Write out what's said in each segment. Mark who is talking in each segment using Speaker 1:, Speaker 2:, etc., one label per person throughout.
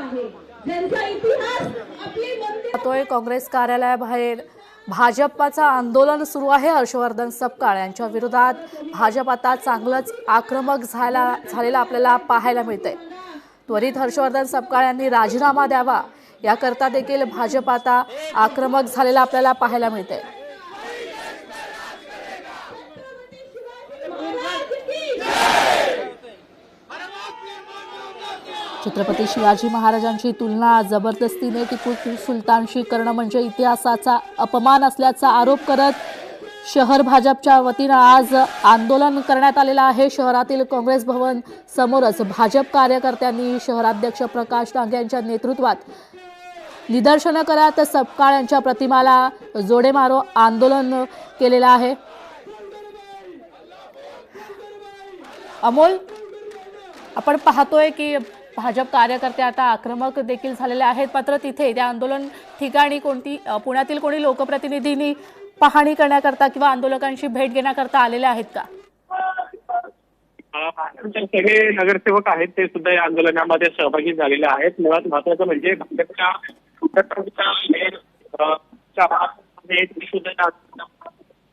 Speaker 1: आहे, ज्यांचा इतिहास आपली
Speaker 2: तोय काँग्रेस कार्यालयाबाहेर भाजपचं आंदोलन सुरू आहे। हर्षवर्धन सपकाळ यांच्या विरोधात भाजप आता चांगलंच आक्रमक झालेला आपल्याला पाहायला मिळतंय। त्वरित हर्षवर्धन सपकाळ यांनी राजीनामा द्यावा याकरता देखील भाजप आता आक्रमक झालेला आपल्याला पाहायला मिळतंय। छत्रपती शिवाजी महाराजांची तुलना जबरदस्तीने टिपू सुलतानशी करणं म्हणजे इतिहासाचा अपमान असल्याचा आरोप करत शहर भाजपच्या वतीनं आज आंदोलन करण्यात आलेलं आहे। शहरातील काँग्रेस भवन समोरच भाजप कार्यकर्त्यांनी शहराध्यक्ष प्रकाश डांगे यांच्या नेतृत्वात निदर्शनं करत सपकाळ यांच्या प्रतिमाला जोडे मारो आंदोलन केलेलं आहे। अमोल, आपण पाहतोय की भाजप कार्यकर्ते आता आक्रमक देखील झालेले आहेत, मात्र तिथे त्या आंदोलन ठिकाणी पुण्यातील कोणी लोकप्रतिनिधींनी पाहणी करण्याकरता किंवा आंदोलकांशी भेट घेण्याकरता आलेले आहेत का?
Speaker 3: सगळे नगरसेवक आहेत ते सुद्धा या आंदोलनामध्ये सहभागी झालेले आहेत। मुळात महत्वाचं म्हणजे भाजपच्या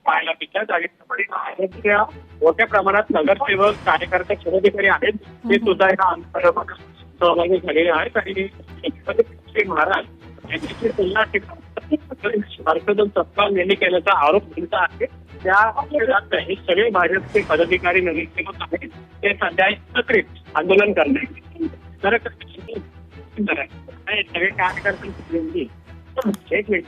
Speaker 3: पाहायला मिळतात आणि भाजपच्या मोठ्या प्रमाणात नगरसेवक कार्यकर्ते पदाधिकारी आहेत ते सुद्धा या आंदोलनात सहभागी झालेले आहेत आणि छत्रपती महाराज यांची तुलना हर्षवर्धन सपकाळ यांनी केल्याचा आरोप त्यांचा आहे। त्या हे सगळे भाजपचे पदाधिकारी नगरसेवक आहेत ते सध्या एकत्रित आंदोलन करणार सगळे कार्यकर्ते। एक मिनिट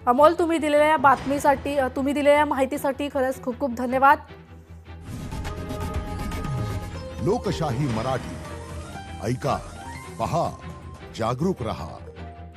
Speaker 2: अमोल, तुम्ही दिलेल्या माहितीसाठी खरंच खूप खूप धन्यवाद।
Speaker 4: लोकशाही मराठी ऐका, पहा, जागरूक रहा।